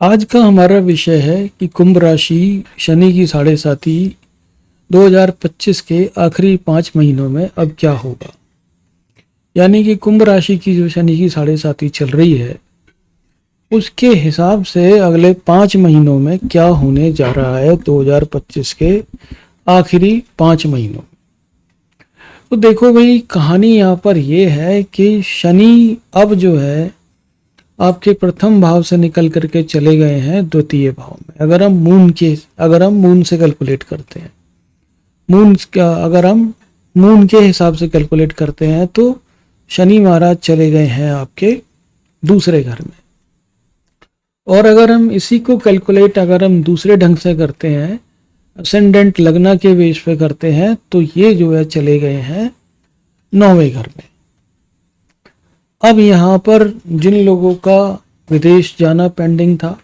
आज का हमारा विषय है कि कुंभ राशि शनि की साढ़े साती 2025 के आखिरी 5 महीनों में अब क्या होगा। यानी कि कुंभ राशि की जो शनि की साढ़े साती चल रही है उसके हिसाब से अगले 5 महीनों में क्या होने जा रहा है 2025 के आखिरी 5 महीनों। तो देखो भाई, कहानी यहाँ पर यह है कि शनि अब जो है आपके प्रथम भाव से निकल करके चले गए हैं द्वितीय भाव में। अगर हम मून से कैलकुलेट करते हैं, अगर हम मून के हिसाब से कैलकुलेट करते हैं तो शनि महाराज चले गए हैं आपके दूसरे घर में। और अगर हम इसी को कैलकुलेट अगर हम दूसरे ढंग से करते हैं, असेंडेंट लगना के बेस पे करते हैं, तो ये जो है चले गए हैं 9वें घर में। अब यहाँ पर जिन लोगों का विदेश जाना पेंडिंग था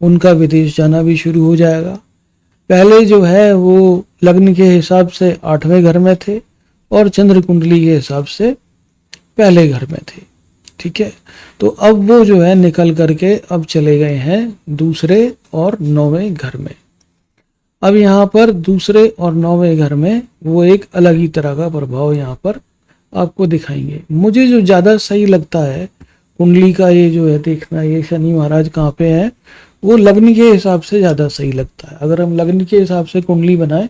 उनका विदेश जाना भी शुरू हो जाएगा। पहले जो है वो लग्न के हिसाब से 8वें घर में थे और चंद्र कुंडली के हिसाब से पहले घर में थे, ठीक है। तो अब वो जो है निकल करके अब चले गए हैं दूसरे और 9वें घर में। अब यहाँ पर दूसरे और 9वें घर में वो एक अलग ही तरह का प्रभाव यहाँ पर आपको दिखाएंगे। मुझे जो ज़्यादा सही लगता है कुंडली का ये जो है देखना, ये शनि महाराज कहाँ पे है, वो लग्न के हिसाब से ज़्यादा सही लगता है। अगर हम लग्न के हिसाब से कुंडली बनाए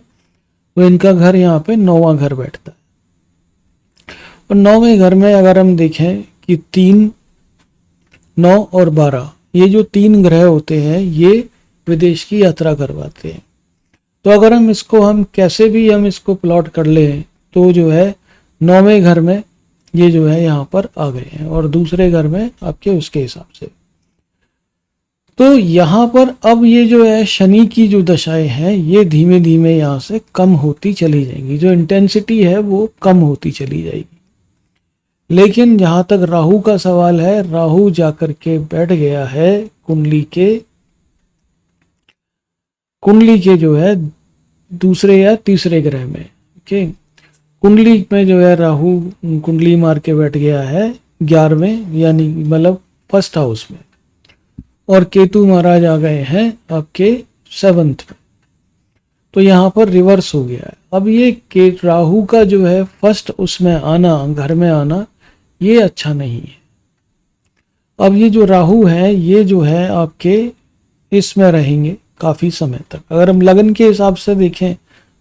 तो इनका घर यहाँ पे 9वां घर बैठता है। और 9वें घर में अगर हम देखें कि 3, 9 और 12 ये जो 3 ग्रह होते हैं ये विदेश की यात्रा करवाते हैं। तो अगर हम कैसे भी हम इसको प्लॉट कर लें तो जो है 9वें घर में ये जो है यहाँ पर आ गए हैं और दूसरे घर में आपके उसके हिसाब से। तो यहाँ पर अब ये जो है शनि की जो दशाएं हैं ये धीमे धीमे यहाँ से कम होती चली जाएंगी, जो इंटेंसिटी है वो कम होती चली जाएगी। लेकिन जहाँ तक राहु का सवाल है, राहु जाकर के बैठ गया है कुंडली के जो है दूसरे या तीसरे ग्रह में। ओके, कुंडली में जो है राहु कुंडली मार के बैठ गया है 11वें, यानी मतलब फर्स्ट हाउस में, और केतु महाराज आ गए हैं आपके 7th में। तो यहाँ पर रिवर्स हो गया है। अब ये राहु का जो है फर्स्ट उसमें आना, घर में आना, ये अच्छा नहीं है। अब ये जो राहु है ये जो है आपके इसमें रहेंगे काफी समय तक। अगर हम लगन के हिसाब से देखें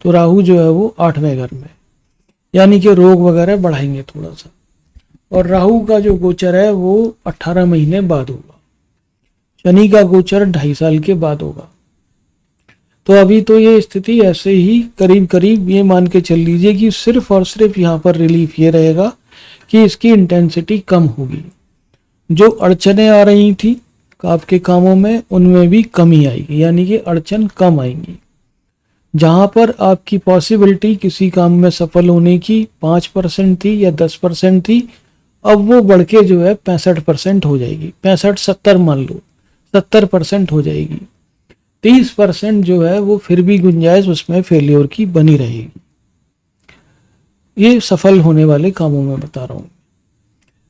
तो राहु जो है वो 8वें घर में, यानी कि रोग वगैरह बढ़ाएंगे थोड़ा सा। और राहु का जो गोचर है वो 18 महीने बाद होगा, शनि का गोचर 2.5 साल के बाद होगा। तो अभी तो ये स्थिति ऐसे ही करीब करीब ये मान के चल लीजिए कि सिर्फ और सिर्फ यहाँ पर रिलीफ ये रहेगा कि इसकी इंटेंसिटी कम होगी। जो अड़चने आ रही थी आपके कामों में उनमें भी कमी आएगी, यानी कि अड़चन कम आएंगी। जहां पर आपकी पॉसिबिलिटी किसी काम में सफल होने की 5% थी या 10% थी, अब वो बढ़ के जो है 65% हो जाएगी। 65-70 मान लो, 70% हो जाएगी। 30% जो है वो फिर भी गुंजाइश उसमें फेलियर की बनी रहेगी। ये सफल होने वाले कामों में बता रहा हूँ।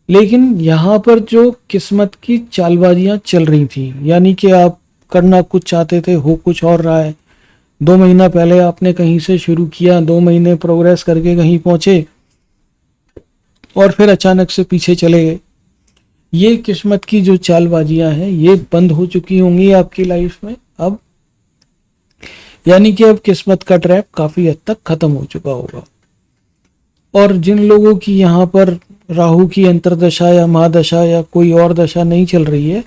लेकिन यहाँ पर जो किस्मत की चालबाजियां चल रही थी, यानी कि आप करना कुछ चाहते थे, हो कुछ और रहा है। 2 महीना पहले आपने कहीं से शुरू किया, 2 महीने प्रोग्रेस करके कहीं पहुंचे और फिर अचानक से पीछे चले गए। ये किस्मत की जो चालबाजियां हैं ये बंद हो चुकी होंगी आपकी लाइफ में अब, यानी कि अब किस्मत का ट्रैप काफी हद तक खत्म हो चुका होगा। और जिन लोगों की यहाँ पर राहु की अंतरदशा या महादशा या कोई और दशा नहीं चल रही है,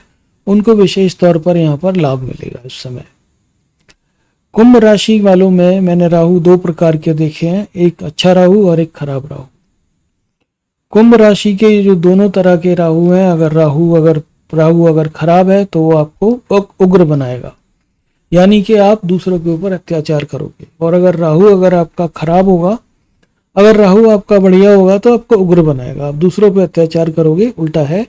उनको विशेष तौर पर यहाँ पर लाभ मिलेगा इस समय। कुंभ राशि वालों में मैंने राहु 2 प्रकार के देखे हैं, एक अच्छा राहु और एक खराब राहु। कुंभ राशि के जो दोनों तरह के राहु हैं, अगर राहु अगर खराब है तो वो आपको उग्र बनाएगा, यानी कि आप दूसरों के ऊपर अत्याचार करोगे। और अगर राहु आपका खराब होगा, अगर राहु आपका बढ़िया होगा तो आपको उग्र बनाएगा, आप दूसरों पे अत्याचार करोगे। उल्टा है,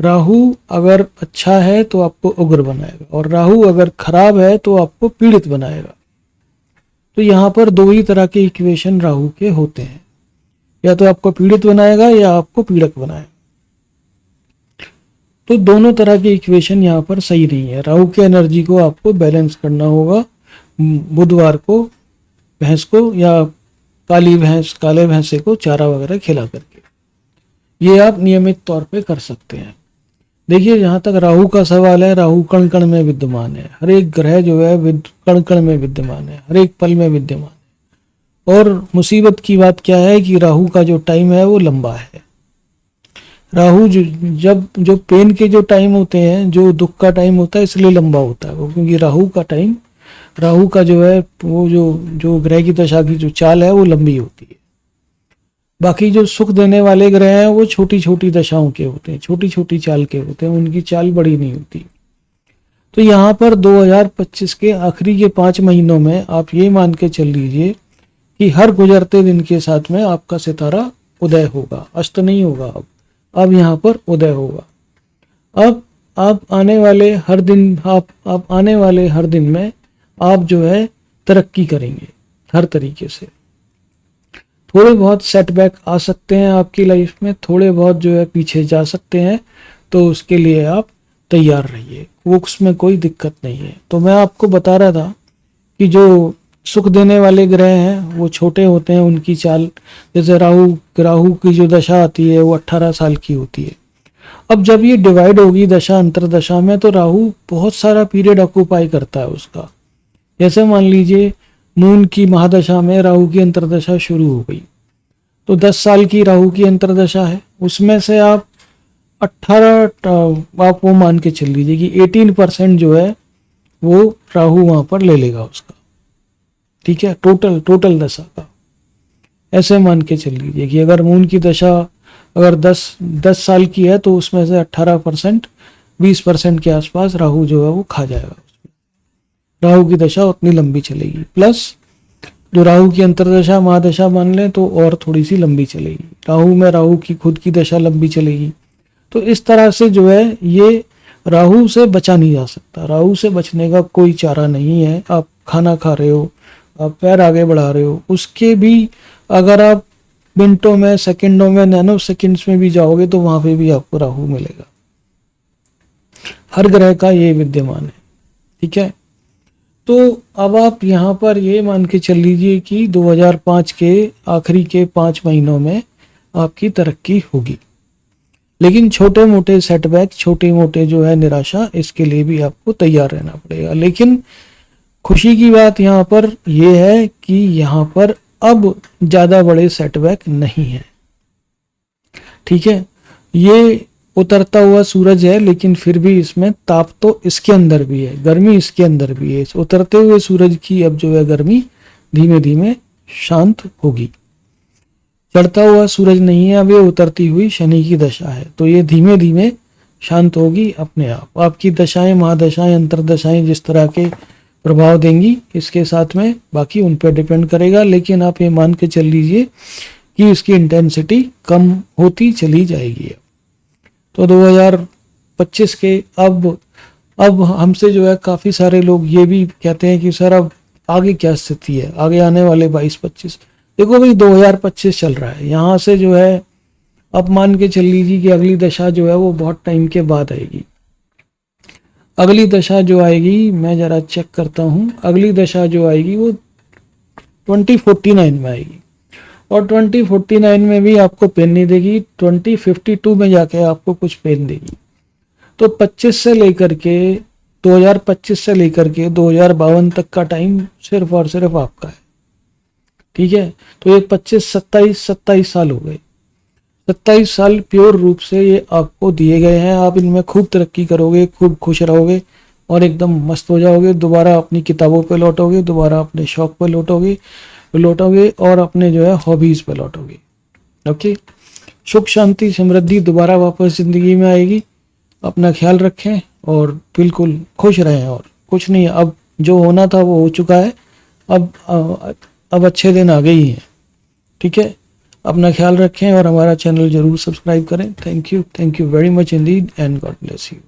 राहु अगर अच्छा है तो आपको उग्र बनाएगा और राहु अगर खराब है तो आपको पीड़ित बनाएगा। तो यहाँ पर 2 ही तरह के इक्वेशन राहु के होते हैं, या तो आपको पीड़ित बनाएगा या आपको पीड़क बनाएगा। तो दोनों तरह के इक्वेशन यहाँ पर सही नहीं है। राहु की एनर्जी को आपको बैलेंस करना होगा बुधवार को भैंस को या काली भैंस काले भैंसे को चारा वगैरह खिला करके। ये आप नियमित तौर पे कर सकते हैं। देखिए जहाँ तक राहु का सवाल है, राहु कण कण में विद्यमान है। हर एक ग्रह जो है कण कण में विद्यमान है, हर एक पल में विद्यमान है। और मुसीबत की बात क्या है कि राहु का जो टाइम है वो लंबा है। राहु जो पेन के जो टाइम होते हैं, जो दुख का टाइम होता है, इसलिए लंबा होता है वो, क्योंकि राहु का जो है वो जो ग्रह की दशा की जो चाल है वो लंबी होती है। बाकी जो सुख देने वाले ग्रह हैं वो छोटी छोटी दशाओं के होते हैं, छोटी छोटी चाल के होते हैं, उनकी चाल बड़ी नहीं होती। तो यहाँ पर 2025 के आखिरी के 5 महीनों में आप ये मान के चल लीजिए कि हर गुजरते दिन के साथ में आपका सितारा उदय होगा, अस्त नहीं होगा। अब यहाँ पर उदय होगा। अब आप आने वाले हर दिन में आप जो है तरक्की करेंगे हर तरीके से। थोड़े बहुत सेटबैक आ सकते हैं आपकी लाइफ में, थोड़े बहुत जो है पीछे जा सकते हैं, तो उसके लिए आप तैयार रहिए, वो उसमें कोई दिक्कत नहीं है। तो मैं आपको बता रहा था कि जो सुख देने वाले ग्रह हैं वो छोटे होते हैं, उनकी चाल, जैसे राहु की जो दशा आती है वो 18 साल की होती है। अब जब ये डिवाइड होगी दशा अंतरदशा में, तो राहु बहुत सारा पीरियड ऑक्यूपाई करता है उसका। जैसे मान लीजिए मून की महादशा में राहु की अंतरदशा शुरू हो गई, तो 10 साल की राहु की अंतरदशा है, उसमें से आप 18 आप वो मान के चल लीजिए कि 18% जो है वो राहु वहां पर ले लेगा उसका, ठीक है, टोटल दशा का। ऐसे मान के चल लीजिए कि अगर मून की दशा अगर 10 साल की है तो उसमें से 18% 20% के आसपास राहु जो है वो खा जाएगा। राहु की दशा उतनी लंबी चलेगी, प्लस जो राहु की अंतरदशा महादशा मान लें तो और थोड़ी सी लंबी चलेगी। राहु की खुद की दशा लंबी चलेगी। तो इस तरह से जो है ये राहु से बचा नहीं जा सकता। राहु से बचने का कोई चारा नहीं है। आप खाना खा रहे हो, आप पैर आगे बढ़ा रहे हो, उसके भी अगर आप मिनटों में, सेकंडों में, नैनो सेकंड्स में भी जाओगे तो वहां पे भी आपको राहु मिलेगा। हर ग्रह का ये विद्यमान है, ठीक है। तो अब आप यहाँ पर ये मान के चल लीजिए कि 2005 के आखिरी के 5 महीनों में आपकी तरक्की होगी, लेकिन छोटे मोटे सेटबैक, छोटे मोटे जो है निराशा, इसके लिए भी आपको तैयार रहना पड़ेगा। लेकिन खुशी की बात यहाँ पर यह है कि यहाँ पर अब ज्यादा बड़े सेटबैक नहीं है, ठीक है। ये उतरता हुआ सूरज है, लेकिन फिर भी इसमें ताप तो इसके अंदर भी है, गर्मी इसके अंदर भी है। इस उतरते हुए सूरज की अब जो है गर्मी धीमे धीमे शांत होगी। चढ़ता हुआ सूरज नहीं है, अब ये उतरती हुई शनि की दशा है, तो ये धीमे धीमे शांत होगी अपने आप। आपकी दशाएं, महादशाएं, अंतरदशाएं जिस तरह के प्रभाव देंगी, इसके साथ में बाकी उन पर डिपेंड करेगा। लेकिन आप ये मान के चल लीजिए कि इसकी इंटेंसिटी कम होती चली जाएगी। तो 2025 के अब हमसे जो है काफ़ी सारे लोग ये भी कहते हैं कि सर अब आगे क्या स्थिति है, आगे आने वाले 22-25। देखो भाई 2025 चल रहा है, यहाँ से जो है अब मान के चल लीजिए कि अगली दशा जो है वो बहुत टाइम के बाद आएगी। अगली दशा जो आएगी, मैं ज़रा चेक करता हूँ, अगली दशा जो आएगी वो 2049 में आएगी, और 2049 में भी आपको पेन नहीं देगी, 2052 में जाके आपको कुछ पेन देगी। तो 25 से लेकर के 2025 से लेकर के 2052 तक का टाइम सिर्फ और सिर्फ आपका है, ठीक है। तो ये 27 साल हो गए। 27 साल प्योर रूप से ये आपको दिए गए हैं। आप इनमें खूब तरक्की करोगे, खूब खुश रहोगे और एकदम मस्त हो जाओगे। दोबारा अपनी किताबों पे लौटोगे, दोबारा अपने शौक पे लौटोगे और अपने जो है हॉबीज पे लौटोगे। ओके, सुख शांति समृद्धि दोबारा वापस जिंदगी में आएगी। अपना ख्याल रखें और बिल्कुल खुश रहें। और कुछ नहीं, अब जो होना था वो हो चुका है। अब अच्छे दिन आ गए ही हैं, ठीक है। अपना ख्याल रखें और हमारा चैनल जरूर सब्सक्राइब करें। Thank you very much Indeed and God bless you.